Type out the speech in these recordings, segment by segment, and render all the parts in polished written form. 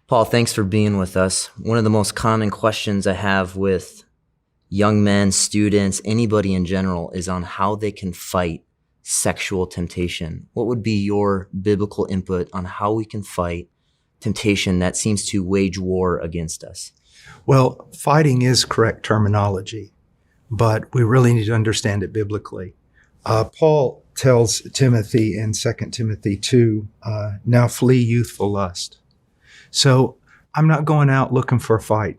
Paul, thanks for being with us. One of the most common questions I have with young men, students, anybody in general, is on how they can fight sexual temptation. What would be your biblical input on how we can fight temptation that seems to wage war against us? Well, fighting is correct terminology, but we really need to understand it biblically. Paul tells Timothy in 2 Timothy 2, now flee youthful lust. So I'm not going out looking for a fight.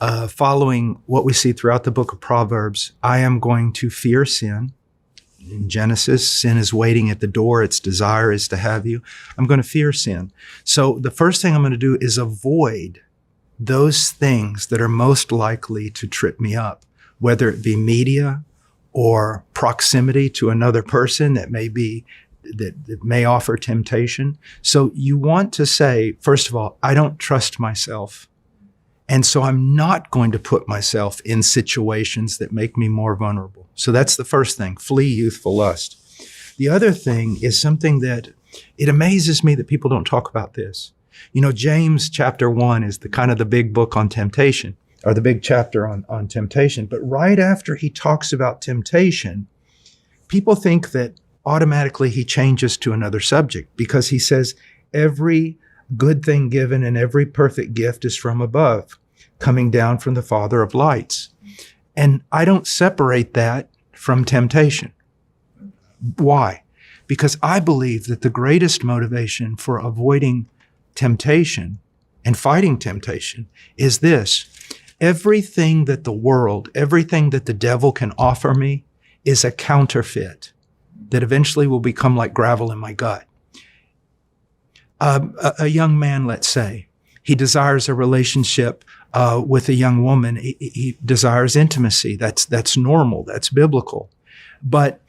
Following what we see throughout the book of Proverbs, I am going to fear sin. In Genesis, sin is waiting at the door. Its desire is to have you. I'm going to fear sin. So the first thing I'm going to do is avoid those things that are most likely to trip me up, whether it be media or proximity to another person that may offer temptation. So you want to say, first of all, I don't trust myself. And so I'm not going to put myself in situations that make me more vulnerable. So that's the first thing, flee youthful lust. The other thing is something that it amazes me that people don't talk about this. You know, James chapter 1 is the big book on temptation, or the big chapter on temptation. But right after he talks about temptation, people think that automatically he changes to another subject because he says, every good thing given and every perfect gift is from above, coming down from the Father of lights. And I don't separate that from temptation. Why? Because I believe that the greatest motivation for avoiding temptation and fighting temptation is this. Everything that the world, everything that the devil can offer me is a counterfeit that eventually will become like gravel in my gut. A young man, let's say, he desires a relationship with a young woman. He desires intimacy. That's normal. That's biblical. But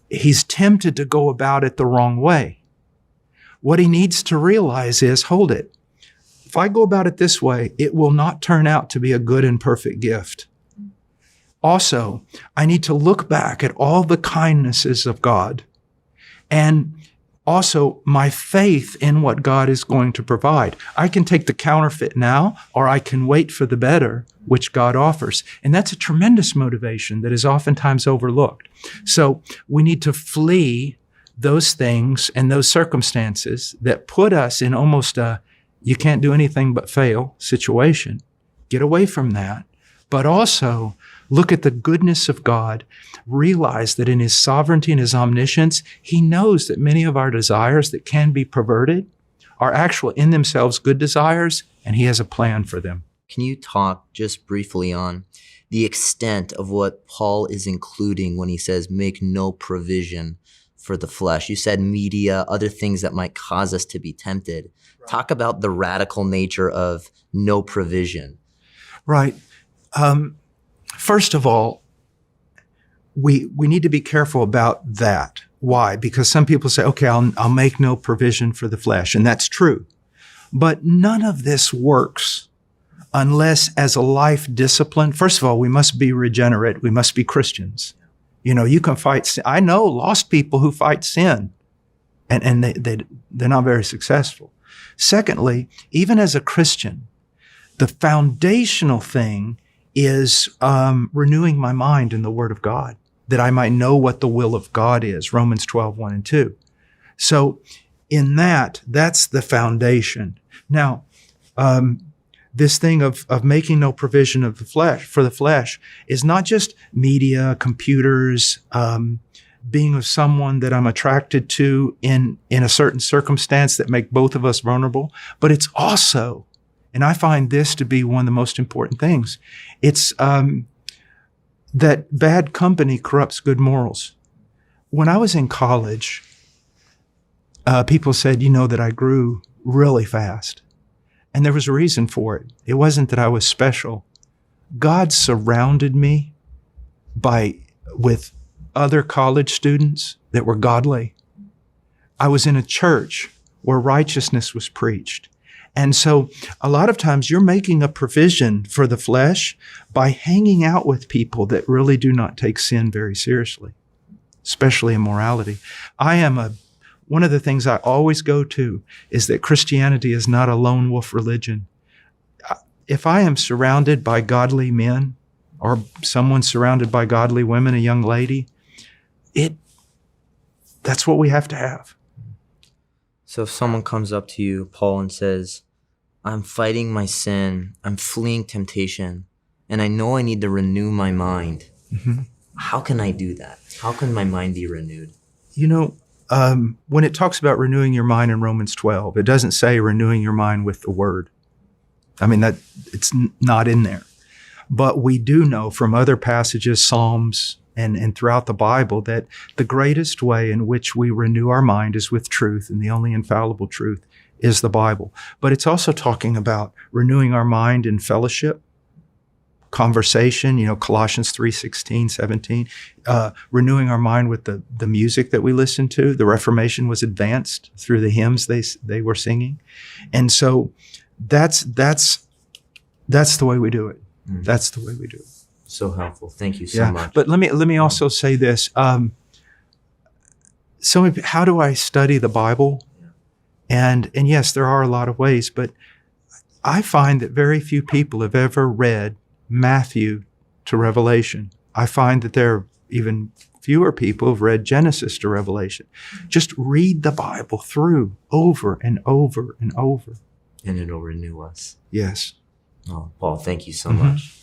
he's tempted to go about it the wrong way. What he needs to realize is, hold it. If I go about it this way, it will not turn out to be a good and perfect gift. Also, I need to look back at all the kindnesses of God and also my faith in what God is going to provide. I can take the counterfeit now, or I can wait for the better, which God offers. And that's a tremendous motivation that is oftentimes overlooked. So we need to flee those things and those circumstances that put us in almost a you can't do anything but fail situation. Get away from that. But also look at the goodness of God. Realize that in his sovereignty and his omniscience, he knows that many of our desires that can be perverted are actual in themselves good desires, and he has a plan for them. Can you talk just briefly on the extent of what Paul is including when he says make no provision for the flesh? You said media, other things that might cause us to be tempted. Right. Talk about the radical nature of no provision. Right. First of all, we need to be careful about that. Why? Because some people say, okay, I'll make no provision for the flesh. And that's true. But none of this works unless as a life discipline. First of all, we must be regenerate. We must be Christians. You know, you can fight sin. I know lost people who fight sin and they're not very successful. Secondly, even as a Christian, the foundational thing is renewing my mind in the Word of God, that I might know what the will of God is, Romans 12, 1 and 2. So in that's the foundation. Now, this thing of making no provision of the flesh for the flesh is not just media, computers, being with someone that I'm attracted to in a certain circumstance that make both of us vulnerable, but it's also, and I find this to be one of the most important things, it's that bad company corrupts good morals. When I was in college, people said, you know, that I grew really fast. And there was a reason for it. It wasn't that I was special. God surrounded me with other college students that were godly. I was in a church where righteousness was preached. And so a lot of times you're making a provision for the flesh by hanging out with people that really do not take sin very seriously, especially immorality. I am a one of the things I always go to is that Christianity is not a lone wolf religion. If I am surrounded by godly men or someone surrounded by godly women, a young lady, that's what we have to have. So if someone comes up to you, Paul, and says, I'm fighting my sin, I'm fleeing temptation, and I know I need to renew my mind, how can I do that? How can my mind be renewed? You know, when it talks about renewing your mind in Romans 12, it doesn't say renewing your mind with the word. I mean, that it's not in there. But we do know from other passages, Psalms, and throughout the Bible, that the greatest way in which we renew our mind is with truth, and the only infallible truth is the Bible. But it's also talking about renewing our mind in fellowship, conversation, Colossians 3:16, 17, renewing our mind with the music that we listen to. The Reformation was advanced through the hymns they were singing. And so that's the way we do it. That's the way we do it. So helpful. Thank you so much. But let me also say this. So how do I study the Bible? And yes, there are a lot of ways, but I find that very few people have ever read Matthew to Revelation. I find that there are even fewer people who've read Genesis to Revelation. Just read the Bible through over and over and over. And it'll renew us. Yes. Oh, Paul, thank you so much.